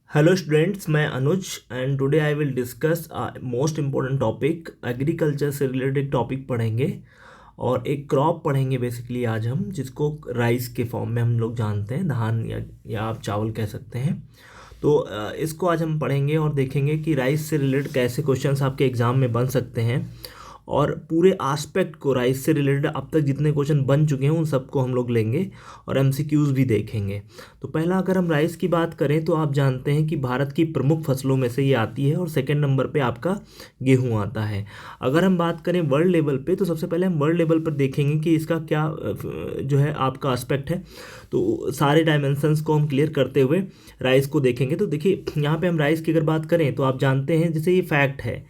Hello students, मैं Anuj and today I will discuss most important topic. Agriculture से related topic पढ़ेंगे और एक क्रॉप पढ़ेंगे बेसिकली आज हम, जिसको राइस के फॉर्म में हम लोग जानते हैं, धान या आप चावल कह सकते हैं। तो इसको आज हम पढ़ेंगे और देखेंगे कि राइस से रिलेटेड कैसे क्वेश्चंस आपके एग्ज़ाम में बन सकते हैं और पूरे आस्पेक्ट को राइस से रिलेटेड अब तक जितने क्वेश्चन बन चुके हैं उन सबको हम लोग लेंगे और एमसीक्यूज़ भी देखेंगे। तो पहला अगर हम राइस की बात करें तो आप जानते हैं कि भारत की प्रमुख फसलों में से ये आती है और सेकंड नंबर पे आपका गेहूं आता है। अगर हम बात करें वर्ल्ड लेवल पे तो सबसे पहले हम वर्ल्ड लेवल पर देखेंगे कि इसका क्या जो है आपका एस्पेक्ट है। तो सारे डायमेंशंस को हम क्लियर करते हुए राइस को देखेंगे। तो देखिए यहाँ पे हम राइस की अगर बात करें तो आप जानते हैं, जैसे ये फैक्ट है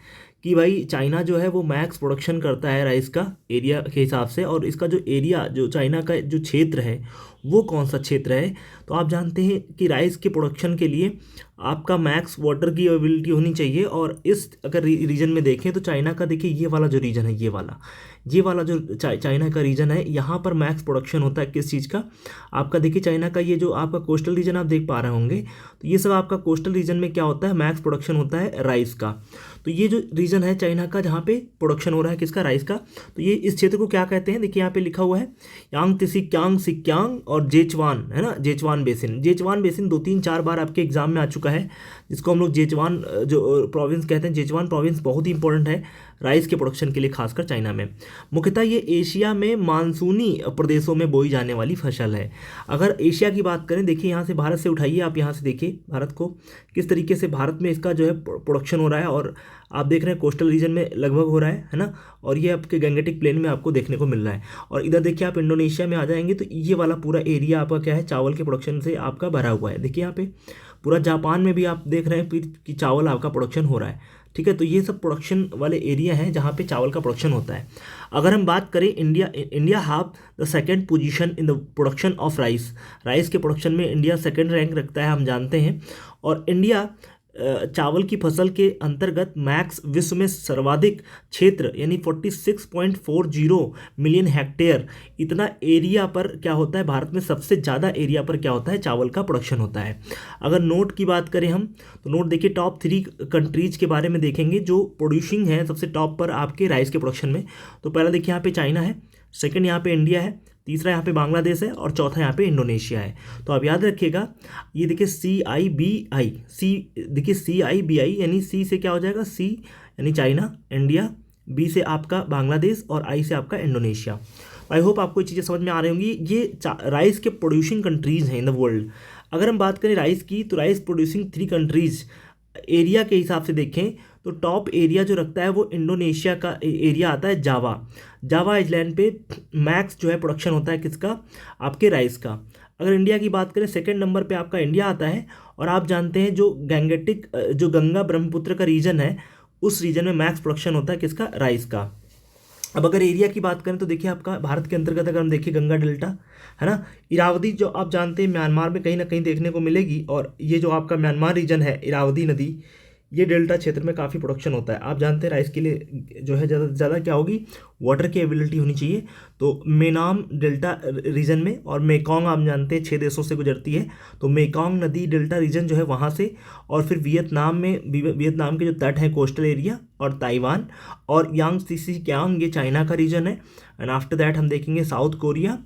कि भाई चाइना जो है वो मैक्स प्रोडक्शन करता है राइस का एरिया के हिसाब से, और इसका जो एरिया जो चाइना का जो क्षेत्र है वो कौन सा क्षेत्र है। तो आप जानते हैं कि राइस के प्रोडक्शन के लिए आपका मैक्स वाटर की अवेलेबिलिटी होनी चाहिए, और इस अगर रीजन में देखें तो चाइना का देखिए ये वाला जो रीजन है, ये वाला जो चाइना का रीजन है, यहाँ पर मैक्स प्रोडक्शन होता है किस चीज़ का। आपका देखिए चाइना का ये जो आपका कोस्टल रीजन आप देख पा रहे होंगे, तो ये सब आपका कोस्टल रीजन में क्या होता है, मैक्स प्रोडक्शन होता है राइस का। तो ये जो रीजन है चाइना का जहाँ पे प्रोडक्शन हो रहा है किसका, राइस का, तो ये इस क्षेत्र को क्या कहते हैं, देखिए यहाँ पे लिखा हुआ है यांग त्सी क्यांग सिक्यांग और जेचवान, है ना, जेचवान बेसिन। जेचवान बेसिन 2-3-4 बार आपके एग्जाम में आ चुका है, जिसको हम लोग जेचवान जो प्रोविंस कहते हैं। जेचवान प्रोविंस बहुत ही इंपॉर्टेंट है राइस के प्रोडक्शन के लिए, खासकर चाइना में। मुख्यतः ये एशिया में मानसूनी प्रदेशों में बोई जाने वाली फसल है। अगर एशिया की बात करें, देखिए यहाँ से भारत से उठाइए, आप यहाँ से देखिए भारत को किस तरीके से भारत में इसका जो है प्रोडक्शन हो रहा है, और आप देख रहे हैं कोस्टल रीजन में लगभग हो रहा है ना, और ये आपके गंगेटिक प्लेन में आपको देखने को मिल रहा है। और इधर देखिए आप इंडोनेशिया में आ जाएंगे तो ये वाला पूरा एरिया आपका क्या है, चावल के प्रोडक्शन से आपका भरा हुआ है। देखिए यहाँ पे पूरा जापान में भी आप देख रहे हैं फिर कि चावल आपका प्रोडक्शन हो रहा है, ठीक है। तो ये सब प्रोडक्शन वाले एरिया हैं जहाँ पे चावल का प्रोडक्शन होता है। अगर हम बात करें India have the second position in the production of rice. Rice के प्रोडक्शन में इंडिया सेकंड रैंक रखता है, हम जानते हैं। और इंडिया चावल की फसल के अंतर्गत मैक्स विश्व में सर्वाधिक क्षेत्र यानी 46.40 मिलियन हेक्टेयर इतना एरिया पर क्या होता है, भारत में सबसे ज़्यादा एरिया पर क्या होता है, चावल का प्रोडक्शन होता है। अगर नोट की बात करें हम तो नोट देखिए टॉप 3 कंट्रीज के बारे में देखेंगे जो प्रोड्यूसिंग है सबसे टॉप पर आपके राइस के प्रोडक्शन में। तो पहला देखिए यहाँ पे चाइना है, सेकंड यहाँ पे इंडिया है, तीसरा यहाँ पे बांग्लादेश है और चौथा यहाँ पे इंडोनेशिया है। तो आप याद रखिएगा, ये देखिए CIBI, देखिए CIBI यानी सी से क्या हो जाएगा, सी यानी चाइना, इंडिया, बी से आपका बांग्लादेश और आई से आपका इंडोनेशिया। आई होप आपको ये चीज़ें समझ में आ रही होंगी। ये राइस के प्रोड्यूसिंग कंट्रीज़ हैं इन द वर्ल्ड। अगर हम बात करें राइस की तो राइस प्रोड्यूसिंग 3 कंट्रीज़ एरिया के हिसाब से देखें तो टॉप एरिया जो रखता है वो इंडोनेशिया का एरिया आता है, जावा आइलैंड पे मैक्स जो है प्रोडक्शन होता है किसका, आपके राइस का। अगर इंडिया की बात करें सेकंड नंबर पे आपका इंडिया आता है, और आप जानते हैं जो गैंगेटिक जो गंगा ब्रह्मपुत्र का रीजन है उस रीजन में मैक्स प्रोडक्शन होता है किसका, राइस का। अब अगर एरिया की बात करें तो देखिए आपका भारत के अंतर्गत अगर हम देखिए गंगा डेल्टा है ना, इरावदी जो आप जानते हैं म्यांमार में कहीं ना कहीं देखने को मिलेगी, और ये जो आपका म्यांमार रीजन है, इरावदी नदी, ये डेल्टा क्षेत्र में काफ़ी प्रोडक्शन होता है। आप जानते हैं राइस के लिए जो है ज़्यादा से ज़्यादा क्या होगी, वाटर की अवेलेबिलिटी होनी चाहिए। तो मेनाम डेल्टा रीजन में, और मेकोंग आप जानते हैं 6 देशों से गुजरती है, तो मेकोंग नदी डेल्टा रीजन जो है वहाँ से, और फिर वियतनाम में, वियतनाम के जो तट हैं कोस्टल एरिया, और ताइवान, और यांग त्सी क्यांग ये चाइना का रीजन है। एंड आफ्टर दैट हम देखेंगे south Korea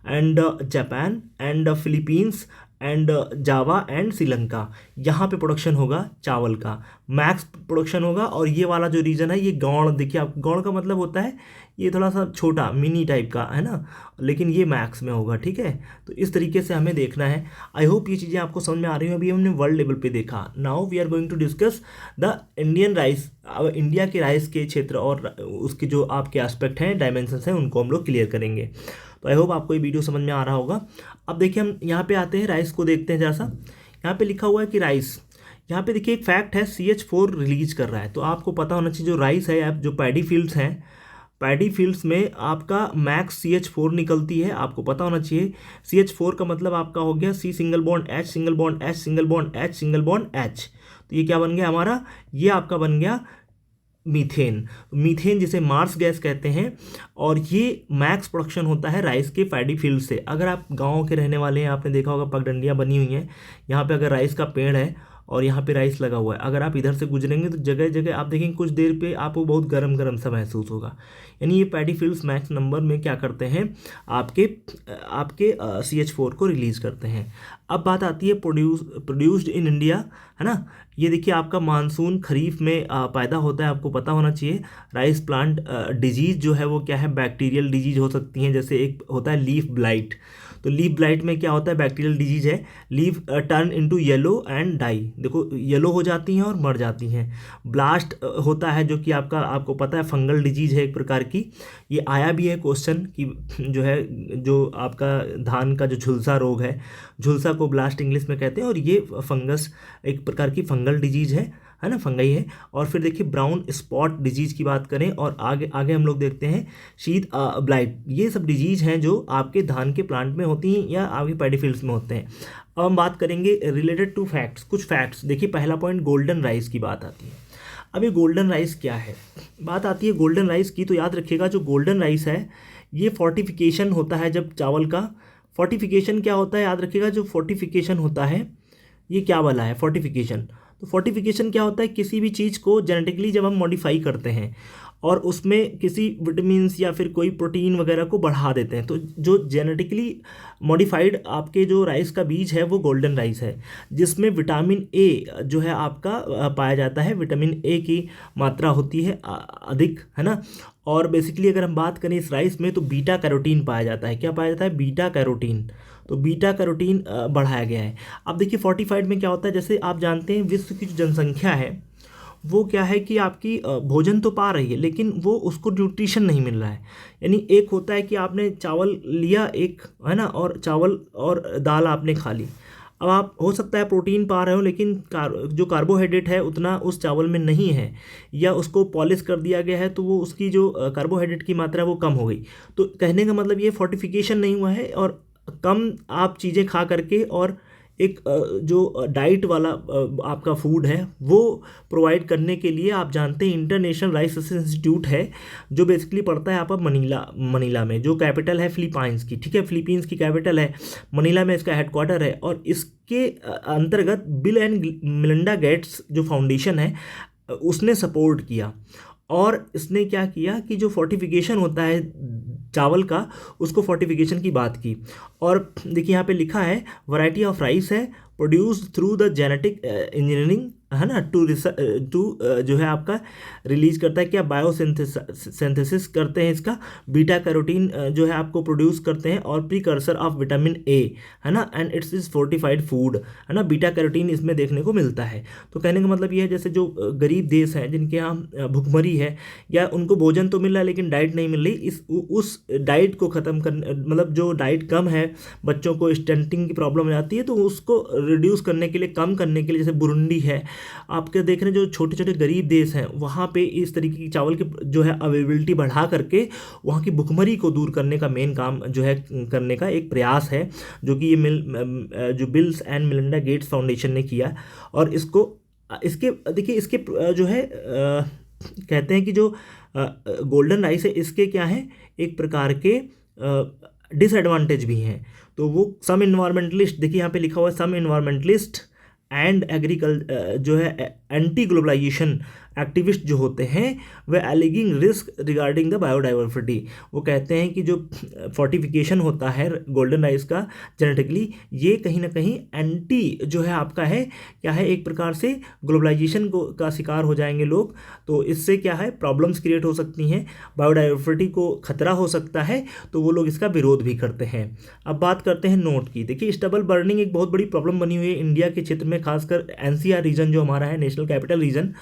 and Japan and Philippines and Java and Sri Lanka, यहाँ पे प्रोडक्शन होगा चावल का, मैक्स प्रोडक्शन होगा। और ये वाला जो रीजन है ये गौड़, देखिए आप गौड़ का मतलब होता है ये थोड़ा सा छोटा मिनी टाइप का है ना, लेकिन ये मैक्स में होगा, ठीक है। तो इस तरीके से हमें देखना है। आई होप ये चीज़ें आपको समझ में आ रही हैं। अभी हमने वर्ल्ड लेवल पे देखा, now we are going to discuss the Indian rice. अब इंडिया के राइस के क्षेत्र और उसके जो आपके एस्पेक्ट हैं, डायमेंशंस हैं, उनको हम लोग क्लियर करेंगे। तो आई होप आपको ये वीडियो समझ में आ रहा होगा। अब देखिए हम यहाँ पे आते हैं, राइस को देखते हैं जरा सा। यहाँ पे लिखा हुआ है कि राइस, यहाँ पे देखिए एक फैक्ट है, CH4 रिलीज कर रहा है। तो आपको पता होना चाहिए जो राइस है, आप जो पैडी फील्ड्स हैं, पैडी फील्ड्स में आपका मैक्स CH4 निकलती है, आपको पता होना चाहिए। CH4 का मतलब आपका हो गया C single bond H single bond H single bond H single bond H। तो ये क्या बन गया हमारा, ये आपका बन गया मीथेन। मीथेन जिसे मार्स गैस कहते हैं, और ये मैक्स प्रोडक्शन होता है राइस के पैडी फील्ड से। अगर आप गाँव के रहने वाले हैं, आपने देखा होगा पगडंडियाँ बनी हुई हैं, यहाँ पे अगर राइस का पेड़ है और यहाँ पे राइस लगा हुआ है। अगर आप इधर से गुजरेंगे तो जगह जगह आप देखेंगे कुछ देर पे आपको बहुत गर्म गर्म सा महसूस होगा। यानी ये पैडी फील्ड्स मैक्स नंबर में क्या करते हैं, आपके आपके CH4 को रिलीज करते हैं। अब बात आती है प्रोड्यूस्ड इन इंडिया, है ना। ये देखिए आपका मानसून खरीफ में पैदा होता है, आपको पता होना चाहिए। राइस प्लांट डिजीज़ जो है वो क्या है, बैक्टीरियल डिजीज हो सकती हैं। जैसे एक होता है लीफ ब्लाइट, तो लीफ ब्लाइट में क्या होता है, बैक्टीरियल डिजीज है। Leaf turn into yellow and die, देखो येलो हो जाती हैं और मर जाती हैं। ब्लास्ट होता है जो कि आपको पता है फंगल डिजीज है एक प्रकार की। ये आया भी है क्वेश्चन कि जो है जो आपका धान का जो झुलसा रोग है, झुलसा को ब्लास्ट इंग्लिश में कहते हैं, और ये फंगस एक प्रकार की फंगल डिजीज है ना, फंगई है। और फिर देखिए ब्राउन स्पॉट डिजीज की बात करें, और आगे आगे हम लोग देखते हैं शीत ब्लाइट। ये सब डिजीज हैं जो आपके धान के प्लांट में होती हैं या आपके पैडी फील्ड्स में होते हैं। अब हम बात करेंगे रिलेटेड टू फैक्ट्स, कुछ फैक्ट्स। देखिए पहला पॉइंट गोल्डन राइस की बात आती है। अब ये गोल्डन राइस क्या है, बात आती है गोल्डन राइस की, तो याद रखिएगा जो गोल्डन राइस है ये फोर्टिफिकेशन होता है। जब चावल का फोर्टिफिकेशन क्या होता है, याद रखिएगा जो फोर्टिफिकेशन होता है ये क्या वाला है, फोर्टिफिकेशन। तो फोर्टिफिकेशन क्या होता है, किसी भी चीज़ को जेनेटिकली जब हम मॉडिफाई करते हैं और उसमें किसी विटामिन्स या फिर कोई प्रोटीन वगैरह को बढ़ा देते हैं, तो जो जेनेटिकली मॉडिफाइड आपके जो राइस का बीज है वो गोल्डन राइस है, जिसमें विटामिन ए जो है आपका पाया जाता है। विटामिन ए की मात्रा होती है अधिक, है ना। और बेसिकली अगर हम बात करें इस राइस में तो बीटा कैरोटीन पाया जाता है। क्या पाया जाता है, बीटा कैरोटीन। तो बीटा कैरोटीन बढ़ाया गया है। अब देखिए फोर्टिफाइड में क्या होता है, जैसे आप जानते हैं विश्व की जो जनसंख्या है वो क्या है कि आपकी भोजन तो पा रही है लेकिन वो उसको न्यूट्रिशन नहीं मिल रहा है। यानी एक होता है कि आपने चावल लिया एक, है ना, और चावल और दाल आपने खा ली। अब आप हो सकता है प्रोटीन पा रहे हो लेकिन जो कार्बोहाइड्रेट है उतना उस चावल में नहीं है, या उसको पॉलिश कर दिया गया है तो वो उसकी जो कार्बोहाइड्रेट की मात्रा है वो कम हो गई। तो कहने का मतलब ये फोर्टिफिकेशन नहीं हुआ है, और कम आप चीज़ें खा करके और एक जो डाइट वाला आपका फूड है वो प्रोवाइड करने के लिए आप जानते हैं इंटरनेशनल राइस रिसर्च इंस्टीट्यूट है जो बेसिकली पड़ता है आपका मनीला में, जो कैपिटल है फिलीपाइंस की, ठीक है, फिलीपींस की कैपिटल है मनीला में, इसका हेडक्वार्टर है। और इसके अंतर्गत बिल एंड मिलिंडा गेट्स जो फाउंडेशन है उसने सपोर्ट किया, और इसने क्या किया कि जो फोर्टिफिकेशन होता है चावल का उसको फोर्टिफिकेशन की बात की। और देखिए यहाँ पे लिखा है वैरायटी ऑफ राइस है produce through the genetic engineering, है ना, टू जो है आपका रिलीज करता है क्या, बायोसिंथेसिस करते हैं इसका, बीटा कैरोटीन जो है आपको प्रोड्यूस करते हैं, और प्रीकर्सर ऑफ विटामिन ए, है ना, and it's is fortified food, है ना, बीटा कैरोटीन इसमें देखने को मिलता है। तो कहने का मतलब ये है जैसे जो गरीब देश हैं जिनके यहाँ भुखमरी है या उनको भोजन तो मिल रहा है लेकिन डाइट नहीं मिल रही, उस डाइट को ख़त्म करने, मतलब जो डाइट कम है बच्चों को स्टंटिंग की प्रॉब्लम हो जाती है तो उसको रिड्यूस करने के लिए, कम करने के लिए, जैसे बुरुंडी है, आपके देख रहे हैं जो छोटे छोटे गरीब देश हैं वहाँ पे इस तरीके की चावल की जो है अवेलेबिलिटी बढ़ा करके वहाँ की भुखमरी को दूर करने का मेन काम जो है करने का एक प्रयास है, जो कि ये जो bills and Melinda Gates foundation ने किया। और इसके देखिए इसके जो है कहते हैं कि जो गोल्डन राइस है इसके क्या है एक प्रकार के डिसएडवांटेज भी हैं। तो वो सम इन्वायरमेंटलिस्ट, देखिए यहाँ पे लिखा हुआ है सम इन्वायरमेंटलिस्ट एंड जो है एंटी ग्लोबलाइजेशन एक्टिविस्ट जो होते हैं वे एलिगिंग रिस्क रिगार्डिंग द बायोडाइवर्सिटी, वो कहते हैं कि जो फोर्टिफिकेशन होता है गोल्डन राइस का जेनेटिकली, ये कहीं ना कहीं एंटी जो है आपका है क्या है एक प्रकार से ग्लोबलाइजेशन का शिकार हो जाएंगे लोग, तो इससे क्या है प्रॉब्लम्स क्रिएट हो सकती हैं, बायोडाइवर्सिटी को खतरा हो सकता है, तो वो लोग इसका विरोध भी करते हैं। अब बात करते हैं नोट की। देखिए स्टबल बर्निंग एक बहुत बड़ी प्रॉब्लम बनी हुई है इंडिया के क्षेत्र में, खासकर NCR रीजन जो हमारा है, नेशनल कैपिटल रीजन,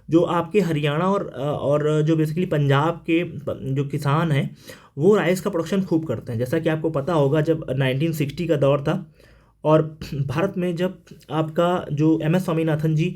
जो आपके हरियाणा और जो बेसिकली पंजाब के जो किसान हैं वो राइस का प्रोडक्शन खूब करते हैं। जैसा कि आपको पता होगा जब 1960 का दौर था और भारत में जब आपका जो MS स्वामीनाथन जी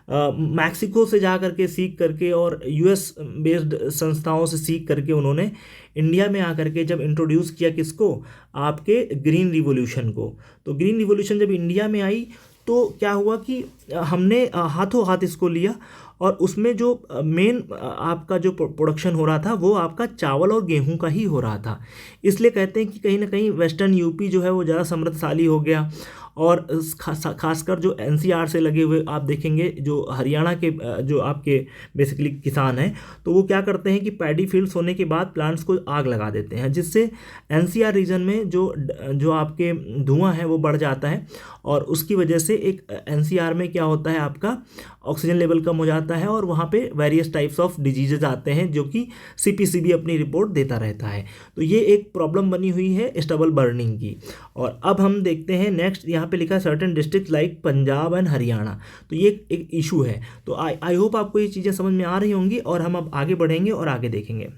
मैक्सिको से जा करके सीख करके और US बेस्ड संस्थाओं से सीख करके उन्होंने इंडिया में आकर के जब इंट्रोड्यूस किया किसको, आपके ग्रीन रिवॉल्यूशन को। तो ग्रीन रिवॉल्यूशन जब इंडिया में आई तो क्या हुआ कि हमने हाथों हाथ इसको लिया और उसमें जो मेन आपका जो प्रोडक्शन हो रहा था वो आपका चावल और गेहूं का ही हो रहा था। इसलिए कहते हैं कि कहीं ना कहीं वेस्टर्न यूपी जो है वो ज़्यादा समृद्धशाली हो गया और खासकर जो एनसीआर से लगे हुए आप देखेंगे जो हरियाणा के जो आपके बेसिकली किसान हैं, तो वो क्या करते हैं कि पैडी फील्ड्स होने के बाद प्लांट्स को आग लगा देते हैं, जिससे एनसीआर रीजन में जो आपके धुआं है वो बढ़ जाता है, और उसकी वजह से एक एनसीआर में क्या होता है, आपका ऑक्सीजन लेवल कम हो जाता है और वहाँ पे वेरियस टाइप्स ऑफ डिजीजेज आते हैं, जो कि सीपीसीबी अपनी रिपोर्ट देता रहता है। तो ये एक प्रॉब्लम बनी हुई है स्टबल बर्निंग की। और अब हम देखते हैं नेक्स्ट, यहाँ पे लिखा है certain district like Punjab and Haryana. तो ये एक इशू है। तो आई होप आपको ये चीज़ें समझ में आ रही होंगी, और हम अब आगे बढ़ेंगे और आगे देखेंगे।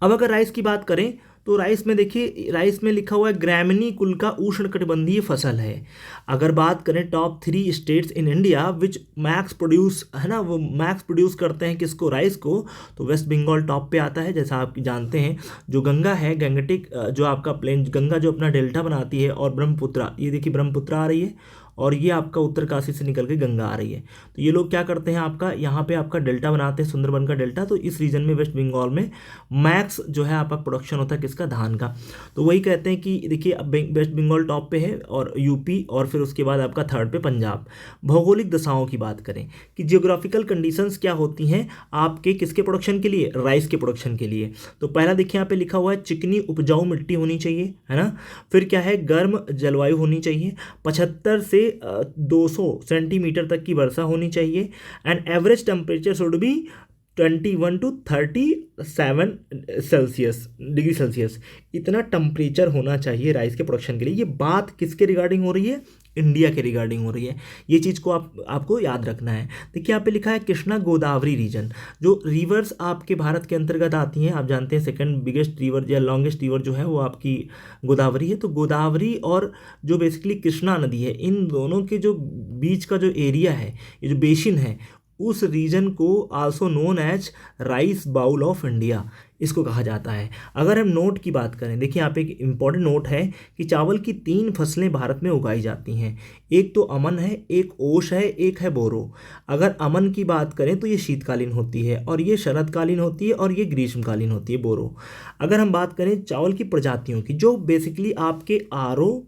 अब अगर राइस की बात करें तो राइस में देखिए, राइस में लिखा हुआ है ग्रामीणी कुल का उष्णकटिबंधीय फसल है। अगर बात करें top 3 states in India which max produce, है ना, वो मैक्स प्रोड्यूस करते हैं किसको, राइस को, तो वेस्ट बंगाल टॉप पे आता है। जैसा आप जानते हैं जो गंगा है, गंगटिक जो आपका प्लेन गंगा जो अपना डेल्टा बनाती है, और ब्रह्मपुत्रा, ये देखिए ब्रह्मपुत्रा आ रही है, और ये आपका उत्तरकाशी से निकल के गंगा आ रही है। तो ये लोग क्या करते हैं, आपका यहाँ पे आपका डेल्टा बनाते हैं, सुंदरबन का डेल्टा। तो इस रीजन में वेस्ट बंगाल में मैक्स जो है आपका प्रोडक्शन होता है किसका, धान का। तो वही कहते हैं कि देखिए अब वेस्ट बंगाल टॉप पे है, और यूपी, और फिर उसके बाद आपका थर्ड पे पंजाब। भौगोलिक दशाओं की बात करें कि जियोग्राफिकल कंडीशंस क्या होती हैं आपके किसके प्रोडक्शन के लिए, राइस के प्रोडक्शन के लिए। तो पहला देखिए यहाँ पे लिखा हुआ है चिकनी उपजाऊ मिट्टी होनी चाहिए, है ना। फिर क्या है, गर्म जलवायु होनी चाहिए, 75 से 200 सेंटीमीटर तक की वर्षा होनी चाहिए, and average temperature should be 21 to 37 degree Celsius. इतना टेम्परेचर होना चाहिए राइस के प्रोडक्शन के लिए। ये बात किसके रिगार्डिंग हो रही है, इंडिया के रिगार्डिंग हो रही है। ये चीज़ को आपको याद रखना है। देखिए यहाँ पे लिखा है कृष्णा गोदावरी रीजन, जो रिवर्स आपके भारत के अंतर्गत आती हैं। आप जानते हैं सेकंड बिगेस्ट रिवर या लॉन्गेस्ट रिवर जो है वो आपकी गोदावरी है। तो गोदावरी और जो बेसिकली कृष्णा नदी है, इन दोनों के जो बीच का जो एरिया है, ये जो बेसिन है, उस रीजन को also known as rice bowl of India इसको कहा जाता है। अगर हम नोट की बात करें, देखिए यहाँ पे एक इम्पॉर्टेंट नोट है कि चावल की 3 फसलें भारत में उगाई जाती हैं। एक तो अमन है, एक ओश है, एक है बोरो। अगर अमन की बात करें तो ये शीतकालीन होती है, और ये शरदकालीन होती है, और ये ग्रीष्मकालीन होती है बोरो। अगर हम बात करें चावल की प्रजातियों की, जो बेसिकली आपके आरओ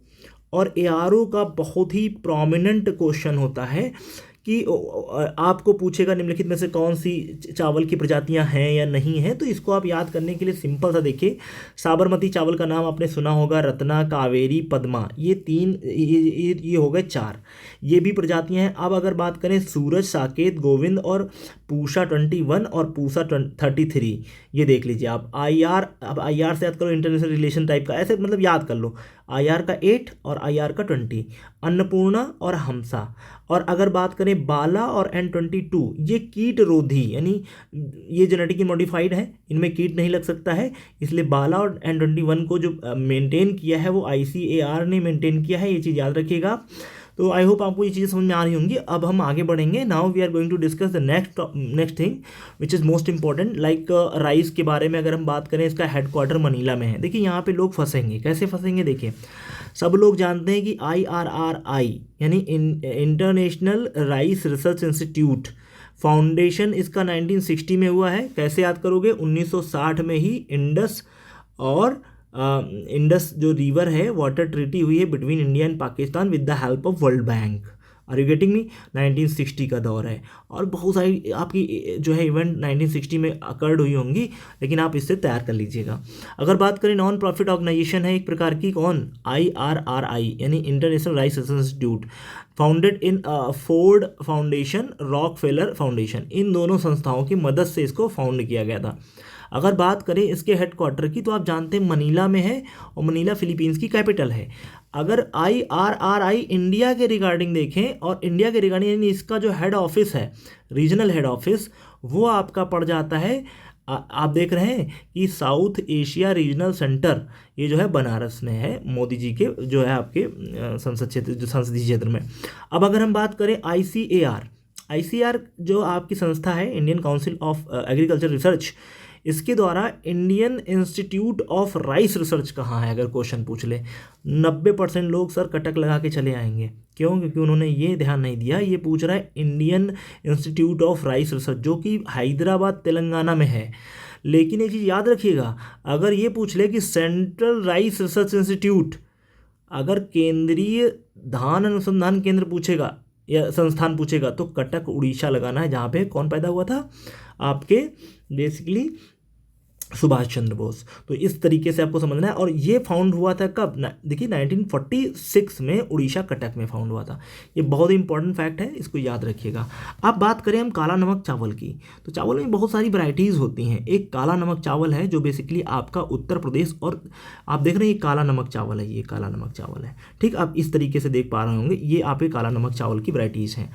और एआरओ का बहुत ही प्रोमिनेंट क्वेश्चन होता है कि आपको पूछेगा निम्नलिखित में से कौन सी चावल की प्रजातियां हैं या नहीं हैं। तो इसको आप याद करने के लिए सिंपल सा देखिए, साबरमती चावल का नाम आपने सुना होगा, रत्ना, कावेरी, पद्मा, ये 3, ये हो गए 4, ये भी प्रजातियां हैं। अब अगर बात करें सूरज, साकेत, गोविंद और पूषा 21 और पूषा 33, ये देख लीजिए आप। अब IR से याद करो, इंटरनेशनल रिलेशन टाइप का, ऐसे मतलब याद कर लो। IR का 8 और IR का 20, अन्नपूर्णा और हमसा। और अगर बात करें बाला और N22, ये कीट रोधी, यानी ये जेनेटिकली मॉडिफाइड है, इनमें कीट नहीं लग सकता है, इसलिए बाला और N21 को जो मेंटेन किया है वो ICAR ने मेंटेन किया है। ये चीज़ याद रखिएगा। तो आई होप आपको ये चीज़ें समझ में आ रही होंगी। अब हम आगे बढ़ेंगे। Now we are going to discuss the next thing which is most important, like rice के बारे में अगर हम बात करें, इसका हेडक्वार्टर मनीला में है। देखिए यहाँ पे लोग फंसेंगे, कैसे फंसेंगे, देखिए सब लोग जानते हैं कि IRRI यानी international rice research institute foundation, इसका 1960 में हुआ है। कैसे याद करोगे, 1960 में ही इंडस जो रिवर है, वाटर ट्रीटी हुई है between India and Pakistan with the help of World Bank. Are you getting me? 1960 का दौर है, और बहुत सारी आपकी जो है इवेंट 1960 में अकर्ड हुई होंगी, लेकिन आप इससे तैयार कर लीजिएगा। अगर बात करें नॉन प्रॉफिट ऑर्गेनाइजेशन है एक प्रकार की, कौन, IRRI यानी international rice research institute, founded in Ford foundation, Rockefeller foundation, इन दोनों संस्थाओं की मदद से इसको फाउंड किया गया था। अगर बात करें इसके हेडक्वार्टर की, तो आप जानते हैं मनीला में है, और मनीला फिलीपींस की कैपिटल है। अगर IRRI इंडिया के रिगार्डिंग देखें, और इंडिया के रिगार्डिंग यानी इसका जो हेड ऑफिस है, रीजनल हेड ऑफिस, वो आपका पड़ जाता है, आप देख रहे हैं कि साउथ एशिया रीजनल सेंटर, ये जो है बनारस में है, मोदी जी के जो है आपके संसदीय क्षेत्र में। अब अगर हम बात करें ICAR जो आपकी संस्था है, Indian council of agriculture research, इसके द्वारा Indian institute of rice research कहाँ है, अगर क्वेश्चन पूछ ले, 90% लोग सर कटक लगा के चले आएंगे। क्यों? क्योंकि उन्होंने ये ध्यान नहीं दिया। ये पूछ रहा है Indian institute of rice research, जो कि हैदराबाद तेलंगाना में है। लेकिन एक चीज़ याद रखिएगा, अगर ये पूछ ले कि सेंट्रल राइस रिसर्च इंस्टीट्यूट, अगर केंद्रीय धान अनुसंधान केंद्र पूछेगा या संस्थान पूछेगा तो कटक उड़ीसा लगाना है, जहाँ पे कौन पैदा हुआ था, आपके बेसिकली सुभाष चंद्र बोस। तो इस तरीके से आपको समझना है। और ये फाउंड हुआ था कब, देखिए 1946 में उड़ीसा कटक में फाउंड हुआ था। ये बहुत ही इंपॉर्टेंट फैक्ट है, इसको याद रखिएगा। अब बात करें हम काला नमक चावल की, तो चावल में बहुत सारी वैरायटीज़ होती हैं। एक काला नमक चावल है जो बेसिकली आपका उत्तर प्रदेश, और आप देख रहे हैं ये काला नमक चावल है, ये काला नमक चावल है, ठीक। आप इस तरीके से देख पा रहे होंगे, ये आपके काला नमक चावल की वैरायटीज़ हैं।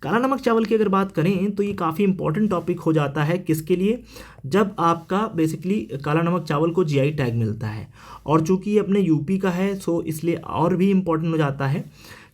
काला नमक चावल की अगर बात करें तो ये काफ़ी इंपॉर्टेंट टॉपिक हो जाता है, किसके लिए, जब आपका बेसिकली काला नमक चावल को जीआई टैग मिलता है। और चूंकि ये अपने यूपी का है सो इसलिए और भी इम्पोर्टेंट हो जाता है।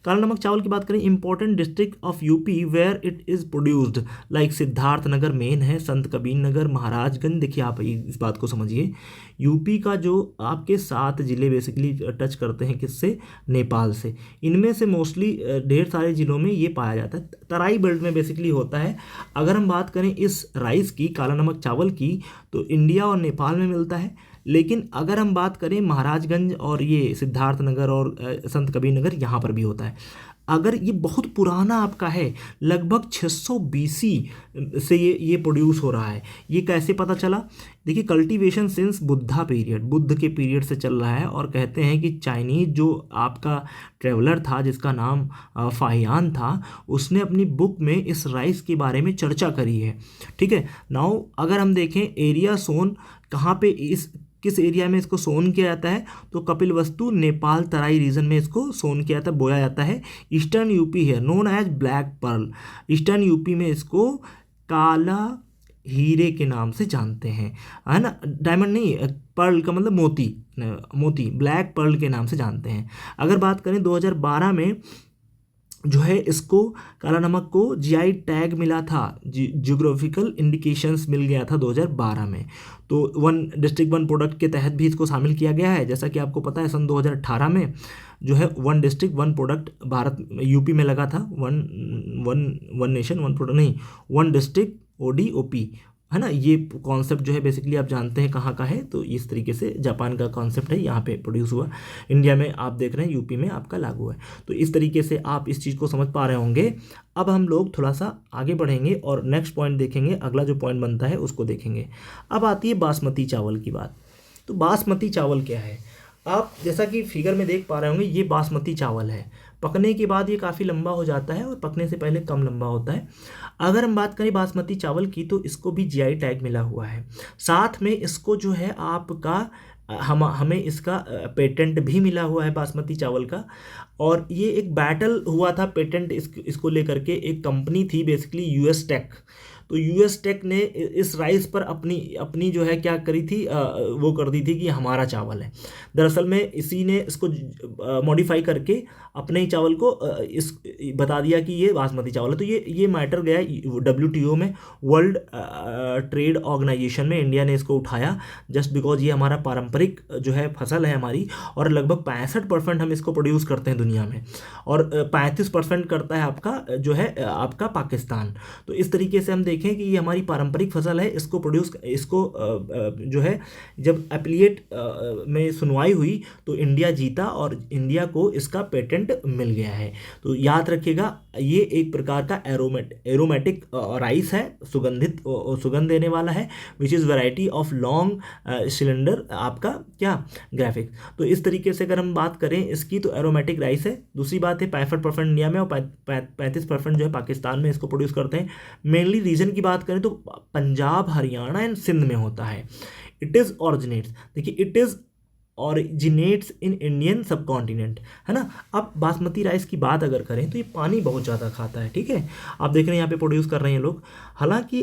काला नमक चावल की बात करें, important district of UP where it is produced, like Siddharth Nagar main है, संत कबीर नगर, महाराजगंज। देखिए आप इस बात को समझिए, यूपी का जो आपके 7 ज़िले बेसिकली टच करते हैं किससे, नेपाल से। इनमें से मोस्टली ढेर सारे ज़िलों में ये पाया जाता है, तराई बेल्ट में बेसिकली होता है। अगर हम बात करें इस राइस की, काला नमक चावल की, तो इंडिया और नेपाल में मिलता है। लेकिन अगर हम बात करें महाराजगंज और ये सिद्धार्थनगर और संत कबीर नगर, यहाँ पर भी होता है। अगर ये बहुत पुराना आपका है, लगभग 600 BC से ये प्रोड्यूस हो रहा है। ये कैसे पता चला, देखिए cultivation since Buddha period, Buddha के पीरियड से चल रहा है। और कहते हैं कि चाइनीज जो आपका ट्रेवलर था जिसका नाम फाहियान था, उसने अपनी बुक में इस राइस के बारे में चर्चा करी है, ठीक है। नाउ अगर हम देखें एरिया सोन कहाँ पे, किस एरिया में इसको सोन किया जाता है, तो कपिलवस्तु नेपाल तराई रीजन में इसको सोन किया जाता है, बोया जाता है। ईस्टर्न यूपी है known as black pearl, eastern UP में इसको काला हीरे के नाम से जानते हैं, है ना। डायमंड नहीं, पर्ल का मतलब मोती, मोती, ब्लैक पर्ल के नाम से जानते हैं। अगर बात करें 2012 में जो है इसको काला नमक को जीआई टैग मिला था, जियोग्राफिकल इंडिकेशंस मिल गया था 2012 में। तो 1 डिस्ट्रिक्ट 1 प्रोडक्ट के तहत भी इसको शामिल किया गया है। जैसा कि आपको पता है सन 2018 में जो है 1 डिस्ट्रिक्ट 1 प्रोडक्ट भारत यूपी में लगा था, वन नेशन 1 प्रोडक्ट नहीं, 1 डिस्ट्रिक्ट ODOP, है ना। ये कॉन्सेप्ट जो है बेसिकली आप जानते हैं कहाँ का है, तो इस तरीके से जापान का कॉन्सेप्ट है, यहाँ पे प्रोड्यूस हुआ, इंडिया में आप देख रहे हैं यूपी में आपका लागू है। तो इस तरीके से आप इस चीज़ को समझ पा रहे होंगे। अब हम लोग थोड़ा सा आगे बढ़ेंगे और नेक्स्ट पॉइंट देखेंगे, अगला जो पॉइंट बनता है उसको देखेंगे। अब आती है बासमती चावल की बात। तो बासमती चावल क्या है, आप जैसा कि फिगर में देख पा रहे होंगे, ये बासमती चावल है। पकने के बाद ये काफ़ी लंबा हो जाता है और पकने से पहले कम लंबा होता है। अगर हम बात करें बासमती चावल की, तो इसको भी जीआई टैग मिला हुआ है। साथ में इसको जो है आपका हमें इसका पेटेंट भी मिला हुआ है बासमती चावल का। और ये एक बैटल हुआ था पेटेंट इसको लेकर के, एक कंपनी थी बेसिकली US टेक। तो US टेक ने इस राइस पर अपनी जो है क्या करी थी, वो कर दी थी कि हमारा चावल है। दरअसल में इसी ने इसको मॉडिफाई करके अपने ही चावल को इस बता दिया कि ये बासमती चावल है। तो ये मैटर गया WTO में, वर्ल्ड ट्रेड ऑर्गेनाइजेशन में। इंडिया ने इसको उठाया जस्ट बिकॉज ये हमारा पारंपरिक जो है फसल है हमारी, और लगभग 65% हम इसको प्रोड्यूस करते हैं दुनिया में, और 35% करता है आपका जो है आपका पाकिस्तान। तो इस तरीके से हम देखें कि ये हमारी पारंपरिक फसल है, इसको जो है जब एप्लीट में सुनवाई हुई तो इंडिया जीता और इंडिया को इसका पेटेंट मिल गया है। तो याद रखिएगा, ये एक प्रकार का एरोमेटिक राइस है, सुगंध देने वाला है, which is variety of long cylinder आपका क्या ग्राफिक। तो इस तरीके से अगर हम बात करें इसकी, तो एरोमेटिक राइस है। दूसरी बात है 65% इंडिया में और 35% जो है पाकिस्तान में इसको प्रोड्यूस करते हैं। मेनली रीजन की बात करें तो पंजाब, हरियाणा एंड सिंध में होता है। इट इज़ ऑरिजिनेट्स, देखिए it is originates in Indian सब कॉन्टिनेंट, है ना। अब बासमती राइस की बात अगर करें तो ये पानी बहुत ज़्यादा खाता है, ठीक है। आप देख रहे हैं यहाँ पे प्रोड्यूस कर रहे हैं लोग। हालांकि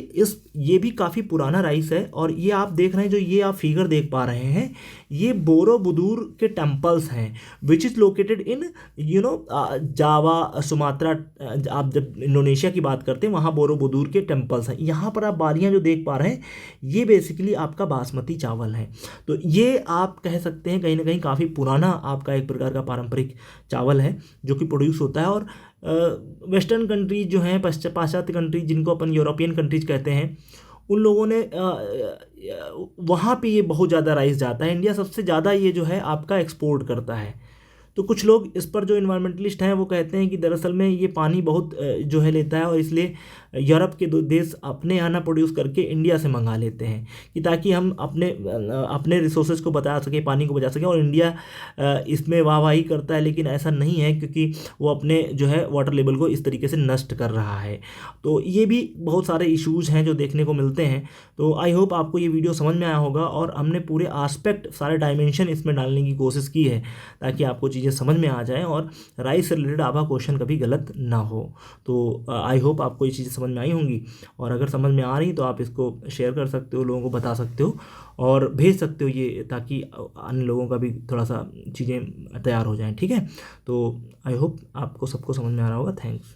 ये भी काफ़ी पुराना राइस है। और ये आप देख रहे हैं, जो ये आप फिगर देख पा रहे हैं, ये बोरोबुदूर के टेम्पल्स हैं, which is located in Java, Sumatra. आप जब इंडोनेशिया की बात करते हैं वहाँ बोरोबुदूर के टेम्पल्स हैं। यहाँ पर आप बालियाँ जो देख पा रहे हैं, ये बेसिकली आपका बासमती चावल है। तो ये आप कह सकते हैं कहीं ना कहीं काफ़ी पुराना आपका एक प्रकार का पारंपरिक चावल है जो कि प्रोड्यूस होता है। और वेस्टर्न कंट्रीज जो हैं, पाश्चात्य कंट्रीज जिनको अपन यूरोपियन कंट्रीज कहते हैं, उन लोगों ने वहाँ पे ये बहुत ज़्यादा राइस जाता है। इंडिया सबसे ज़्यादा ये जो है आपका एक्सपोर्ट करता है। तो कुछ लोग इस पर जो इन्वायरमेंटलिस्ट हैं वो कहते हैं कि दरअसल में ये पानी बहुत जो है लेता है, और इसलिए यूरोप के देश अपने यहाँ ना प्रोड्यूस करके इंडिया से मंगा लेते हैं कि ताकि हम अपने रिसोर्सेज को बचा सकें, पानी को बचा सकें। और इंडिया इसमें वाहवाही करता है, लेकिन ऐसा नहीं है, क्योंकि वो अपने जो है वाटर लेवल को इस तरीके से नष्ट कर रहा है। तो ये भी बहुत सारे इश्यूज़ हैं जो देखने को मिलते हैं। तो आई होप आपको ये वीडियो समझ में आया होगा, और हमने पूरे आस्पेक्ट, सारे डायमेंशन इसमें डालने की कोशिश की है ताकि आपको चीज़ें समझ में आ जाएँ और राइस से रिलेटेड आपका क्वेश्चन कभी गलत ना हो। तो आई होप आपको ये चीज़ें समझ में आई होंगी, और अगर समझ में आ रही तो आप इसको शेयर कर सकते हो, लोगों को बता सकते हो और भेज सकते हो ये, ताकि अन्य लोगों का भी थोड़ा सा चीज़ें तैयार हो जाएं। ठीक है, तो आई होप आपको सबको समझ में आ रहा होगा। थैंक्स।